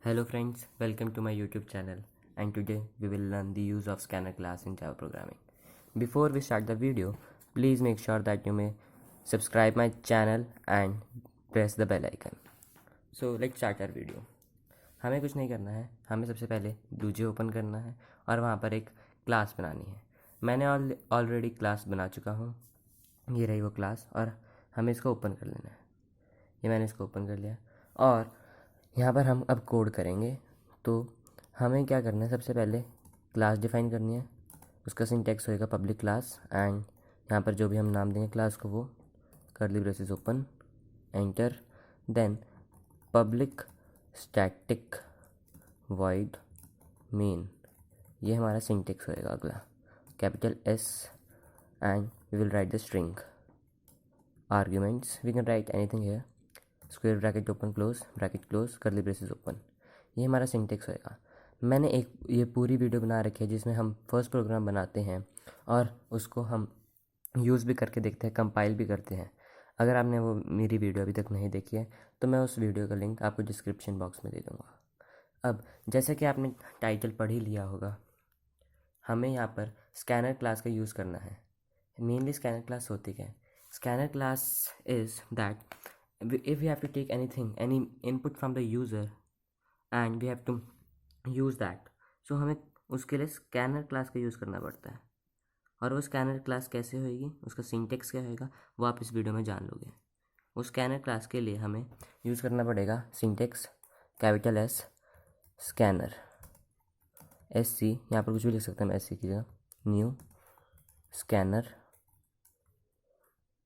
Hello friends, welcome to my YouTube channel, and today we will learn the use of scanner class in Java programming. Before we start the video, please make sure that you may subscribe my channel and press the bell icon. So let's start our video. हमें कुछ नहीं करना है, हमें सबसे पहले डूजे open करना है और वहाँ पर एक क्लास बनानी है। मैंने ऑलरेडी क्लास बना चुका हूँ, ये रही वो क्लास, और हमें इसको ओपन कर लेना है। ये मैंने इसको ओपन कर लिया और यहाँ पर हम अब कोड करेंगे। तो हमें क्या करना है, सबसे पहले क्लास डिफाइन करनी है। उसका सिंटैक्स होएगा पब्लिक क्लास, एंड यहाँ पर जो भी हम नाम देंगे क्लास को वो curly braces open enter, then public static void main. ये हमारा सिंटैक्स होएगा अगला, capital S, and we will write the string arguments. We can write anything here, square bracket open bracket close curly braces open. ये हमारा syntax होएगा। मैंने एक ये पूरी वीडियो बना रखी है जिसमें हम फर्स्ट प्रोग्राम बनाते हैं और उसको हम यूज़ भी करके देखते हैं, कंपाइल भी करते हैं। अगर आपने वो मेरी वीडियो अभी तक नहीं देखी है तो मैं उस वीडियो का लिंक आपको डिस्क्रिप्शन बॉक्स में दे दूँगा। अब जैसे कि आपने टाइटल पढ़ ही लिया होगा, हमें यहाँ पर स्कैनर क्लास का यूज़ करना है। मेनली स्कैनर क्लास होती क्या है? Scanner class is that if we have to take any input from the user and we have to use that, so हमें उसके लिए स्कैनर क्लास का यूज़ करना पड़ता है। और वो स्कैनर क्लास कैसे होएगी, उसका सिंटेक्स क्या होएगा, वो आप इस वीडियो में जान लोगे। उस स्कैनर क्लास के लिए हमें यूज़ करना पड़ेगा syntax capital S scanner, S C, यहाँ पर कुछ भी लिख सकते हैं, एस सी की जगह new scanner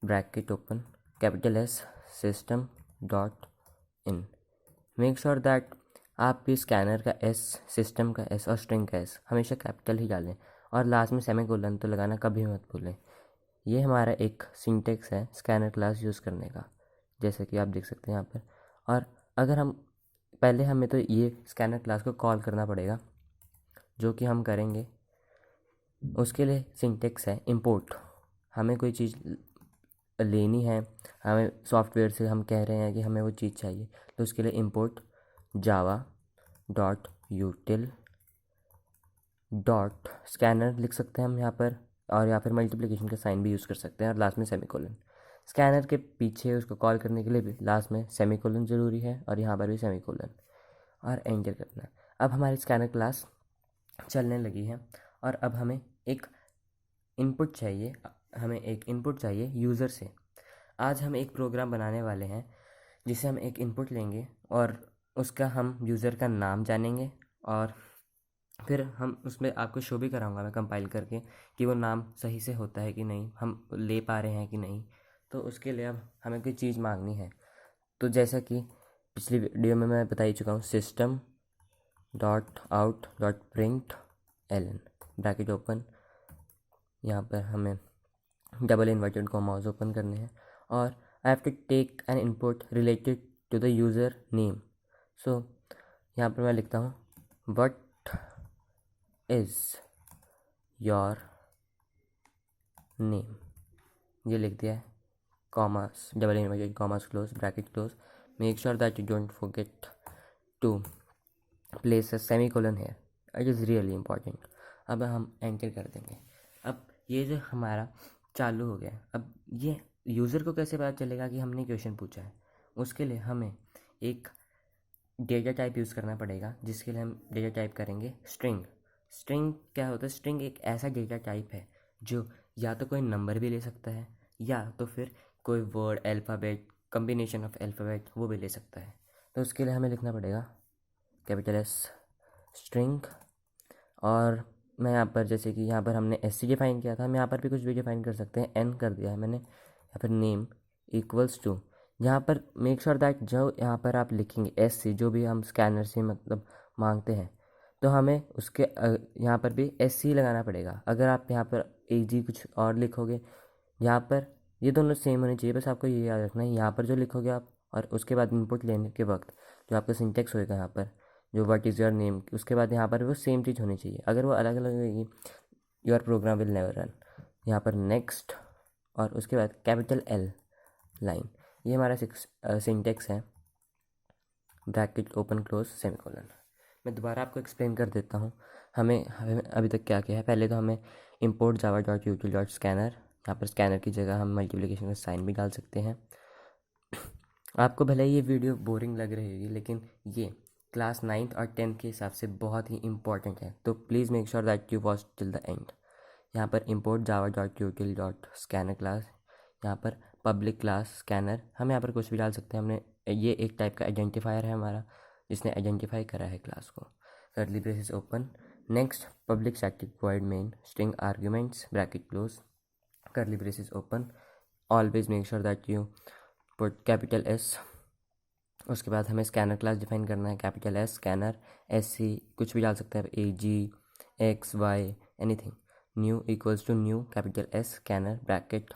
bracket open capital S system dot in. Make sure that आप भी स्कैनर का एस, सिस्टम का एस और स्ट्रिंग का एस हमेशा कैपिटल ही डालें, और लास्ट में सेमीकोलन तो लगाना कभी मत भूलें। ये हमारा एक सिंटेक्स है स्कैनर क्लास यूज़ करने का, जैसे कि आप देख सकते हैं यहाँ पर। और अगर हम पहले हमें तो ये स्कैनर क्लास को कॉल करना पड़ेगा, जो कि हम करेंगे। उसके लिए सिंटेक्स है इंपोर्ट। हमें कोई चीज़ लेनी है, हमें सॉफ्टवेयर से हम कह रहे हैं कि हमें वो चीज़ चाहिए, तो उसके लिए import Java dot यूटिल dot scanner लिख सकते हैं हम यहाँ पर, और या फिर मल्टीप्लिकेशन का साइन भी यूज़ कर सकते हैं, और लास्ट में सेमीकोलन। स्कैनर के पीछे उसको कॉल करने के लिए भी लास्ट में सेमीकोलन ज़रूरी है, और यहाँ पर भी सेमीकोलन, और एंटर करना है। अब हमारी स्कैनर क्लास चलने लगी है, और अब हमें एक इनपुट चाहिए यूज़र से। आज हम एक प्रोग्राम बनाने वाले हैं जिसे हम एक इनपुट लेंगे और उसका हम यूज़र का नाम जानेंगे, और फिर हम उसमें आपको शो भी कराऊंगा मैं कंपाइल करके कि वो नाम सही से होता है कि नहीं, हम ले पा रहे हैं कि नहीं। तो उसके लिए अब हमें कोई चीज़ मांगनी है। तो जैसा कि पिछली वीडियो में मैं बता ही चुका हूँ, system dot out dot println bracket open, यहाँ पर हमें डबल इन्वर्टेड कॉमास ओपन करने हैं, और I have to take an input related to the user name. So यहाँ पर मैं लिखता हूँ व्हाट इज़ योर नेम, ये लिख दिया है, commas double inverted commas close bracket close. Make sure that you don't forget to place a semicolon here, it is really important. अब हम एंटर कर देंगे। अब ये जो हमारा चालू हो गया। अब ये यूज़र को कैसे पता चलेगा कि हमने क्वेश्चन पूछा है? उसके लिए हमें एक डेटा टाइप यूज़ करना पड़ेगा, जिसके लिए हम डेटा टाइप करेंगे स्ट्रिंग। स्ट्रिंग क्या होता है? स्ट्रिंग एक ऐसा डेटा टाइप है जो या तो कोई नंबर भी ले सकता है, या तो फिर कोई word, alphabet, combination of alphabet वो भी ले सकता है। तो उसके लिए हमें लिखना पड़ेगा कैपिटल एस स्ट्रिंग, और मैं यहाँ पर जैसे कि यहाँ पर हमने एस सी डिफाइन किया था, हम यहाँ पर भी कुछ भी डिफाइन कर सकते हैं। एन कर दिया है मैंने, या फिर नेम इक्वल्स टू, यहाँ पर मेक श्योर दैट जो यहाँ पर आप लिखेंगे एस सी, जो भी हम स्कैनर से मतलब मांगते हैं, तो हमें उसके यहाँ पर भी एस सी लगाना पड़ेगा। अगर आप यहाँ पर ए जी कुछ और लिखोगे, यहाँ पर ये दोनों सेम होने चाहिए। बस आपको ये याद रखना है, यहाँ पर जो लिखोगे आप, और उसके बाद इनपुट लेने के वक्त जो आपका सिंटेक्स होएगा यहाँ पर, जो व्हाट इज़ योर नेम, उसके बाद यहाँ पर वो सेम चीज़ होनी चाहिए। अगर वो अलग अलग होगी, your program will never run. यहाँ पर नेक्स्ट, और उसके बाद कैपिटल एल लाइन, ये हमारा सिंटेक्स है ब्रैकेट ओपन क्लोज सेमीकोलन। मैं दोबारा आपको एक्सप्लेन कर देता हूँ हमें अभी तक क्या किया है। पहले तो हमें import java.util.scanner, यहाँ पर स्कैनर की जगह हम मल्टीप्लिकेशन का साइन भी डाल सकते हैं। आपको भले ही ये वीडियो बोरिंग लग रही होगी, लेकिन ये क्लास 9th और 10th के हिसाब से बहुत ही इंपॉर्टेंट है, तो please make sure that you watch till the end. यहाँ पर import java.util.scanner क्लास, यहाँ पर पब्लिक क्लास स्कैनर, हम यहाँ पर कुछ भी डाल सकते हैं। हमने ये एक टाइप का आइडेंटिफायर है हमारा, जिसने आइडेंटिफाई करा है क्लास को। Curly braces open, next public static void main string arguments bracket close, curly braces open, always make sure that you put capital S. उसके बाद हमें स्कैनर क्लास डिफाइन करना है, कैपिटल एस स्कैनर, SC कुछ भी डाल सकते हैं, AG XY anything. New equals to new capital S scanner bracket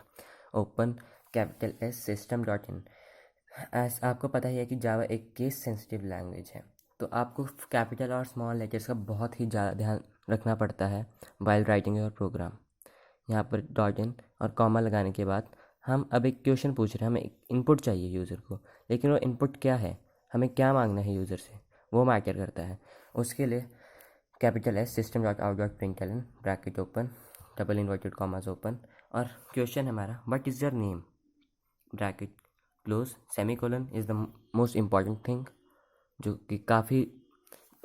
open capital S system dot in. S आपको पता ही है कि जावा एक केस सेंसिटिव लैंग्वेज है, तो आपको कैपिटल और स्मॉल लेटर्स का बहुत ही ज़्यादा ध्यान रखना पड़ता है वाइल राइटिंग योर प्रोग्राम। यहाँ पर डॉट इन और कॉमा लगाने के बाद हम अब एक क्वेश्चन पूछ रहे हैं, हमें एक इनपुट चाहिए यूज़र को, लेकिन वो इनपुट क्या है, हमें क्या मांगना है यूज़र से, वो मैटर करता है। उसके लिए capital S system dot out dot println bracket open double inverted commas open, और क्वेश्चन हमारा what is your name bracket close semicolon is the most important thing, जो कि काफ़ी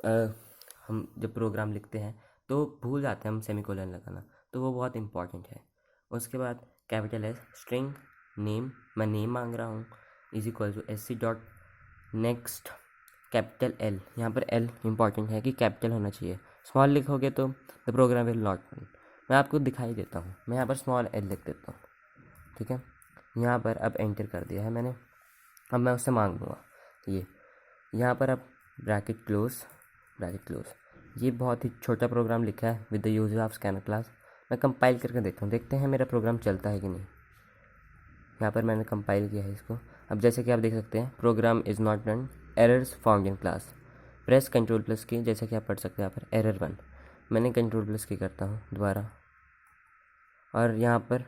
हम जब प्रोग्राम लिखते हैं तो भूल जाते हैं हम सेमीकोलन लगाना, तो वो बहुत इंपॉर्टेंट है। उसके बाद कैपिटल S स्ट्रिंग नेम, मैं नेम मांग रहा हूँ, is equal to SC dot next capital L, यहाँ पर L इंपॉर्टेंट है कि कैपिटल होना चाहिए, स्मॉल लिखोगे तो the program will not run. मैं आपको दिखाई देता हूँ, मैं यहाँ पर स्मॉल L लिख देता हूँ, ठीक है। यहाँ पर अब एंटर कर दिया है मैंने, अब मैं उससे मांग लूँगा ये, यहाँ पर अब ब्रैकेट क्लोज। ये बहुत ही छोटा प्रोग्राम लिखा है with the use of scanner class. मैं कंपाइल करके देखता हूँ, देखते हैं मेरा प्रोग्राम चलता है कि नहीं। यहाँ पर मैंने कंपाइल किया है इसको। अब जैसे कि आप देख सकते हैं, program is not run, errors found in class, press control+ key, जैसे कि आप पढ़ सकते हैं यहाँ पर एरर 1, मैंने कंट्रोल+ की करता हूँ दोबारा, और यहाँ पर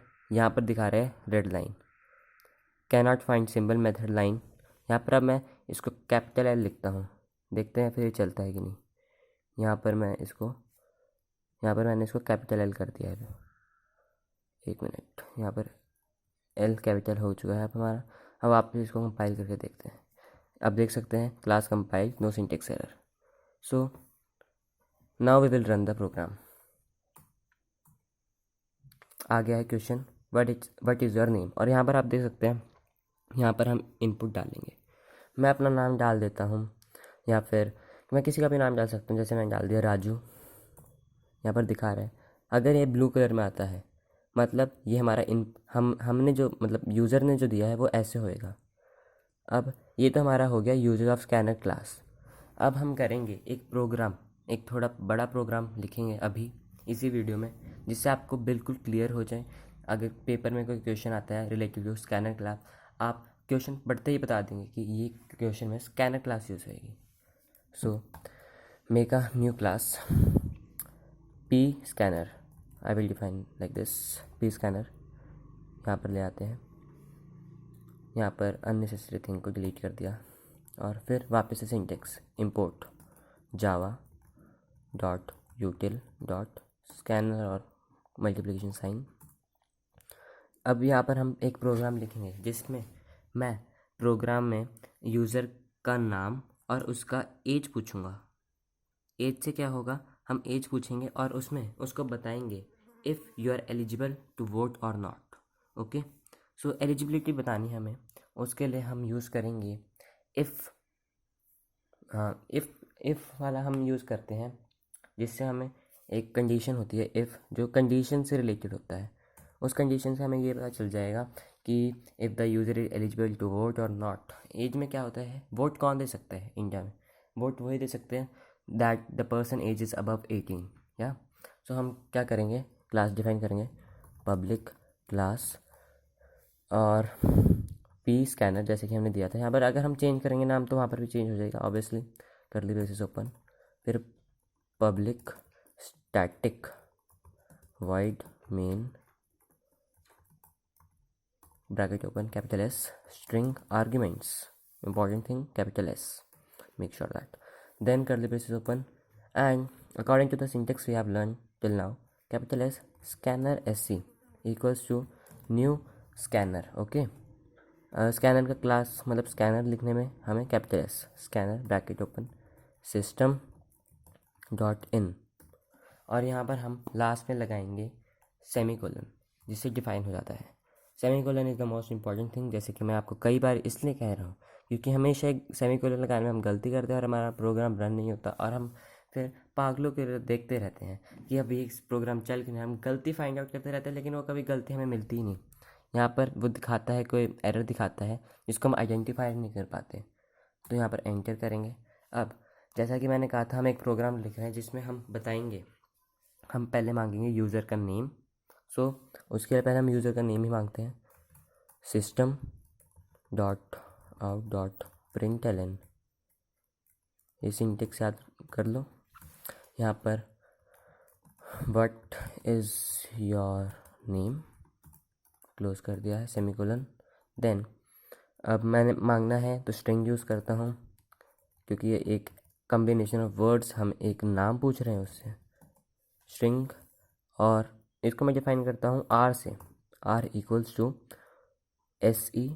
दिखा रहा है red line, can not find symbol method line. यहाँ पर अब मैं इसको कैपिटल L लिखता हूँ, देखते हैं फिर ये चलता है कि नहीं। यहाँ पर मैंने इसको कैपिटल L कर दिया है, एक मिनट, यहाँ पर L कैपिटल हो चुका है अब हमारा। अब आप इसको कंपाइल करके देखते हैं, अब देख सकते हैं class compile, no syntax error. So now we will run the program. आ गया है question what is your name, और यहाँ पर आप देख सकते हैं, यहाँ पर हम इनपुट डालेंगे। मैं अपना नाम डाल देता हूँ, या फिर मैं किसी का भी नाम डाल सकता हूँ, जैसे मैंने डाल दिया राजू। यहाँ पर दिखा रहा है, अगर ये ब्लू कलर में आता है मतलब ये हमारा हमने जो मतलब यूज़र ने जो दिया है वो ऐसे होएगा। अब ये तो हमारा हो गया यूजर ऑफ स्कैनर क्लास। अब हम करेंगे एक प्रोग्राम, एक थोड़ा बड़ा प्रोग्राम लिखेंगे अभी इसी वीडियो में, जिससे आपको बिल्कुल क्लियर हो जाए। अगर पेपर में कोई क्वेश्चन आता है रिलेटेड टू स्कैनर क्लास, आप क्वेश्चन पढ़ते ही बता देंगे कि ये क्वेश्चन में स्कैनर क्लास यूज़ होएगी। So make a new class P scanner, I will define like this, P scanner. यहाँ पर ले आते हैं, यहाँ पर अननेसेसरी थिंग को डिलीट कर दिया, और फिर वापस से सिंटेक्स import java.util.scanner और मल्टीप्लिकेशन साइन। अब यहाँ पर हम एक प्रोग्राम लिखेंगे जिसमें मैं प्रोग्राम में यूज़र का नाम और उसका एज पूछूंगा। एज से क्या होगा, हम एज पूछेंगे और उसमें उसको बताएंगे if you are eligible to vote और नॉट। ओके, सो एलिजिबिलिटी बतानी है हमें, उसके लिए हम यूज़ करेंगे इफ़। हाँ, इफ़ वाला हम यूज़ करते हैं, जिससे हमें एक कंडीशन होती है इफ़, जो कंडीशन से रिलेटेड होता है। उस कंडीशन से हमें ये पता चल जाएगा कि if the user is eligible to vote और नॉट। एज में क्या होता है, वोट कौन दे सकता है इंडिया में, वोट वही दे सकते हैं that the person age is above 18, या। सो हम क्या करेंगे, क्लास डिफाइन करेंगे पब्लिक क्लास और P स्कैनर, जैसे कि हमने दिया था। यहाँ पर अगर हम चेंज करेंगे नाम तो वहाँ पर भी चेंज हो जाएगा ऑब्वियसली। कर्ली ब्रेसेस ओपन, फिर public static wide main bracket open capital S string arguments, important thing capital S, make sure that. Then curly braces open, and according to the syntax we have learned till now, capital S scanner SC equals to new scanner. Okay, scanner का class मतलब scanner लिखने में हमें capital S scanner bracket open system dot इन, और यहाँ पर हम last में लगाएंगे सेमीकोलन, जिससे डिफाइन हो जाता है. Semicolon is the most important thing. जैसे कि मैं आपको कई बार इसलिए कह रहा हूँ क्योंकि हमेशा एक सेमीकोलन लगाने में हम गलती करते हैं और हमारा प्रोग्राम रन नहीं होता, और हम फिर पागलों के देखते रहते हैं कि अभी एक प्रोग्राम चल के हम गलती फाइंड आउट करते रहते हैं, लेकिन वो कभी गलती हमें मिलती ही नहीं. यहाँ पर वो दिखाता है, कोई एरर दिखाता है जिसको हम आइडेंटिफाई नहीं कर पाते. तो यहाँ पर एंटर करेंगे. अब जैसा कि मैंने कहा था, हम एक प्रोग्राम लिख रहे हैं जिसमें हम बताएंगे, हम पहले मांगेंगे यूज़र का नेम. सो उसके लिए पहले हम यूज़र का नेम ही मांगते हैं. System dot out dot println, ये सिंटेक्स याद कर लो. यहाँ पर what is your name close कर दिया है, सेमीकोलन. देन अब मैंने मांगना है तो स्ट्रिंग यूज़ करता हूँ, क्योंकि ये एक कम्बिनेशन ऑफ वर्ड्स, हम एक नाम पूछ रहे हैं उससे, स्ट्रिंग. और इसको मैं डिफाइन करता हूँ आर से, R equals to SE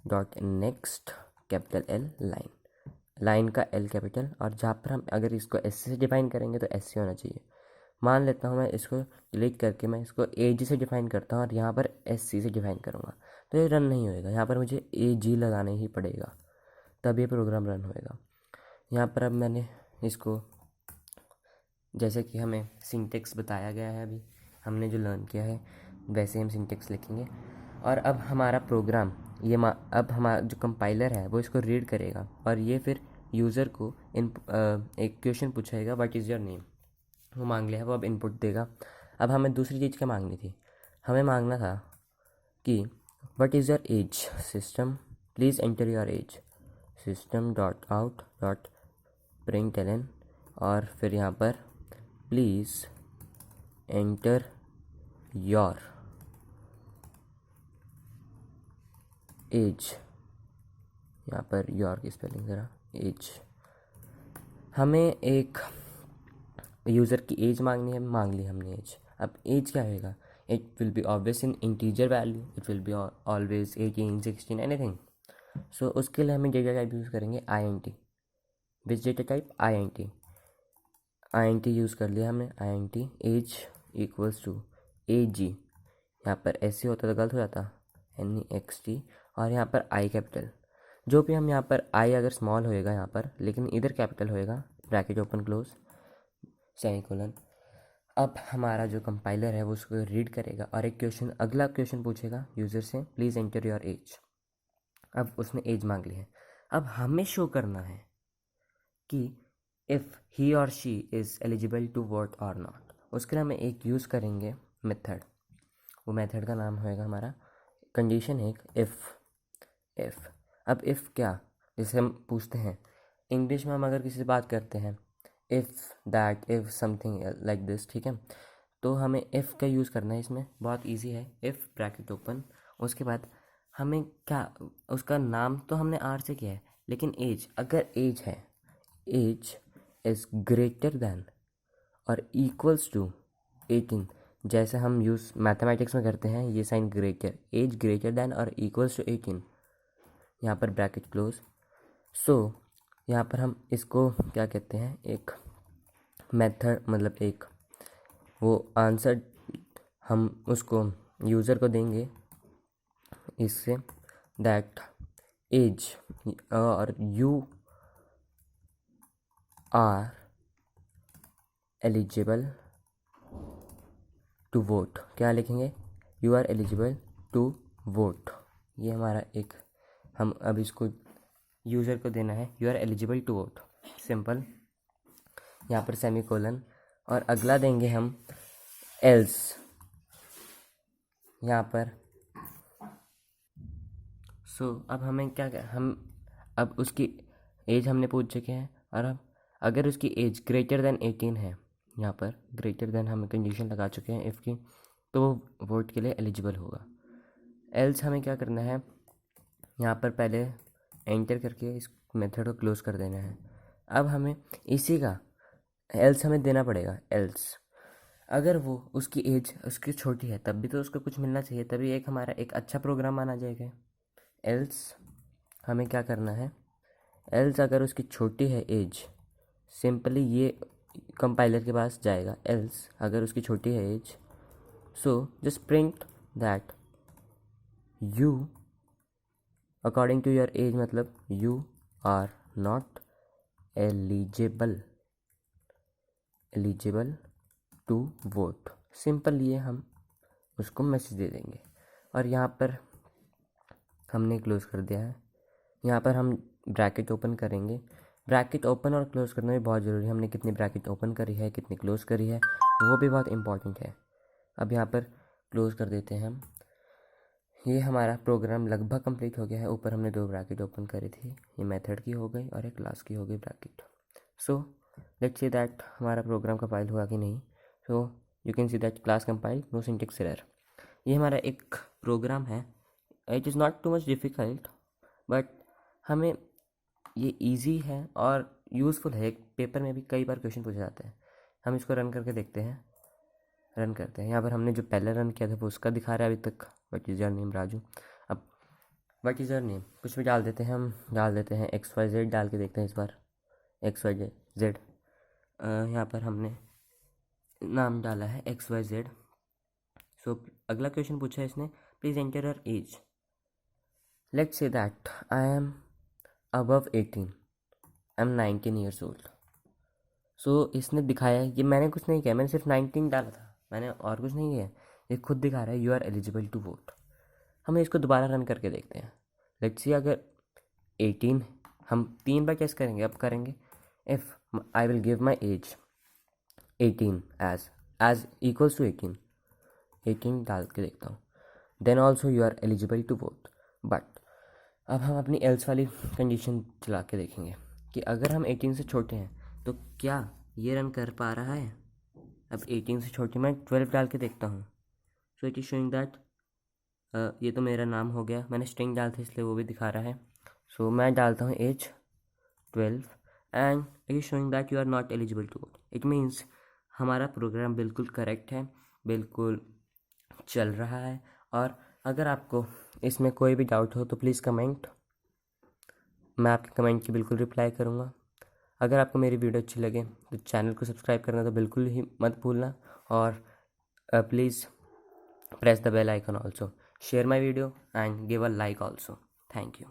dot next capital L line, line का L कैपिटल, और जहाँ पर हम अगर इसको SC से डिफाइन करेंगे तो SC होना चाहिए. मान लेता हूँ मैं इसको डिलीट करके मैं इसको AG से डिफाइन करता हूँ और यहाँ पर SC से डिफाइन करूँगा, तो ये रन नहीं होएगा. यहाँ पर मुझे AG लगाना ही पड़ेगा, तब ये प्रोग्राम रन होएगा. यहाँ पर अब मैंने इसको, जैसे कि हमें सिंटेक्स बताया गया है, अभी हमने जो लर्न किया है वैसे हम सिंटेक्स लिखेंगे. और अब हमारा प्रोग्राम ये अब हमारा जो कंपाइलर है वो इसको रीड करेगा, और ये फिर यूज़र को एक क्वेश्चन पूछेगा, व्हाट इज़ योर नेम. वो मांग लिया है, वो अब इनपुट देगा. अब हमें दूसरी चीज़ क्या मांगनी थी, हमें मांगना था कि what is your age, system please enter your as, system dot out dot println, और फिर यहाँ पर प्लीज़ एंटर योर एज. यहाँ पर योर की स्पेलिंग ज़रा, एज. हमें एक यूज़र की एज मांगनी है, मांग ली हमने एज. अब एज क्या होगा, it will be obvious in integer value, it will be always 18 16 anything. So उसके लिए हमें डेटा टाइप यूज़ करेंगे INT. Which data type, INT use कर लिया हमने. INT age equals to AG, यहाँ पर ऐसे होता तो गलत हो जाता, NEXT, और यहाँ पर I कैपिटल. जो भी हम यहाँ पर I अगर स्मॉल होएगा यहाँ पर, लेकिन इधर कैपिटल होएगा, ब्रैकेट ओपन क्लोज सेमीकोलन. अब हमारा जो कंपाइलर है वो उसको रीड करेगा और एक क्वेश्चन, अगला क्वेश्चन पूछेगा यूज़र से, प्लीज़ एंटर योर एज. अब उसने एज मांग ली है. अब हमें शो करना है कि इफ़ ही और she is eligible to vote और नॉट. उसके लिए हमें एक यूज़ करेंगे मेथड. वो मेथड का नाम होएगा हमारा कंडीशन एक इफ़. अब इफ़ क्या, जैसे हम पूछते हैं इंग्लिश में, हम अगर किसी से बात करते हैं, if that, if something like this, ठीक है, तो हमें इफ़ का यूज़ करना है. इसमें बहुत इजी है. इफ़ ब्रैकेट ओपन, उसके बाद हमें क्या, उसका नाम तो हमने आर से किया है, लेकिन एज, अगर एज है, एज इज़ ग्रेटर दैन और इक्वल्स टू 18, जैसे हम यूज़ मैथमेटिक्स में करते हैं, ये sign greater, age greater than और इक्वल्स टू 18, यहाँ पर ब्रैकेट क्लोज. सो यहाँ पर हम इसको क्या कहते हैं, एक मेथड, मतलब एक वो आंसर हम उसको यूज़र को देंगे इससे, दैट एज और you are eligible to vote. क्या लिखेंगे, you are eligible to vote. ये हमारा एक, हम अब इसको यूज़र को देना है, you are eligible to vote, simple. यहाँ पर सेमीकोलन, और अगला देंगे हम एल्स. यहाँ पर अब हमें क्या, हम अब उसकी एज हमने पूछ चुके हैं, और अब अगर उसकी एज ग्रेटर दैन 18 है, यहाँ पर ग्रेटर दैन हम कंडीशन लगा चुके हैं इफ़ की, तो वो वोट के लिए एलिजिबल होगा. एल्स हमें क्या करना है, यहाँ पर पहले एंटर करके इस मेथड को क्लोज कर देना है। अब हमें इसी का एल्स हमें देना पड़ेगा। एल्स अगर वो उसकी एज उसकी छोटी है तब भी तो उसको कुछ मिलना चाहिए, तभी एक हमारा एक अच्छा प्रोग्राम माना जाएगा। एल्स हमें क्या करना है, एल्स अगर उसकी छोटी है एज, सिंपली ये कंपाइलर के पास जाएगा। एल्स अगर उसकी छोटी है age, so just print that you according to your age, मतलब you are not eligible to vote. Simple ये हम उसको मैसेज दे देंगे। और यहाँ पर हमने क्लोज कर दिया है। यहाँ पर हम ब्रैकेट ओपन करेंगे। ब्रैकेट ओपन और क्लोज करना भी बहुत ज़रूरी है। हमने कितनी ब्रैकेट ओपन करी है, कितनी क्लोज करी है, वो भी बहुत इंपॉर्टेंट है। अब यहाँ पर क्लोज कर देते हैं हम। ये हमारा प्रोग्राम लगभग कंप्लीट हो गया है। ऊपर हमने 2 ब्रैकेट ओपन करी थी, ये मेथड की हो गई और एक क्लास की हो गई bracket. So let's see that हमारा प्रोग्राम कंपाइल हुआ कि नहीं। So you can see that class compile, no syntax error. ये हमारा एक प्रोग्राम है। It is not too much difficult, but हमें ये इजी है और यूज़फुल है। एक पेपर में भी कई बार क्वेश्चन पूछे जाते हैं। हम इसको रन करके देखते हैं। रन करते हैं। यहाँ पर हमने जो पहले रन किया था वो उसका दिखा रहा है अभी तक। What is your name Raju. अब व्हाट इज़ योर नेम कुछ भी डाल देते हैं। हम डाल देते हैं XYZ, डाल के देखते हैं इस बार XYZ। यहाँ पर हमने नाम डाला है XYZ। सो अगला क्वेश्चन पूछा है इसने, please enter your age. Let's say that I am above 18, I am 19 years old. So इसने दिखाया, ये मैंने कुछ नहीं किया, मैंने सिर्फ 19 डाला था, मैंने और कुछ नहीं किया। ये खुद दिखा रहा है you are eligible to vote. हमें इसको दोबारा रन करके देखते हैं। लेट्स सी अगर 18, हम 3 बार टेस्ट करेंगे। अब करेंगे if I will give my age 18 age equals to 18 डाल के देखता हूँ। Then also you are eligible to vote. But अब हम अपनी एल्स वाली कंडीशन चला के देखेंगे कि अगर हम 18 से छोटे हैं तो क्या ये रन कर पा रहा है। अब 18 से छोटे मैं 12 डाल के देखता हूँ। So it is showing that ये तो मेरा नाम हो गया, मैंने स्ट्रिंग डाल था इसलिए वो भी दिखा रहा है। सो मैं डालता हूँ age 12 and it is showing that you are not eligible to vote. It means हमारा प्रोग्राम बिल्कुल करेक्ट है, बिल्कुल चल रहा है। और अगर आपको इसमें कोई भी डाउट हो तो प्लीज़ कमेंट, मैं आपके कमेंट की बिल्कुल रिप्लाई करूँगा। अगर आपको मेरी वीडियो अच्छी लगे तो चैनल को सब्सक्राइब करना तो बिल्कुल ही मत भूलना। और please press the bell icon also, share my video and give a like also. Thank you.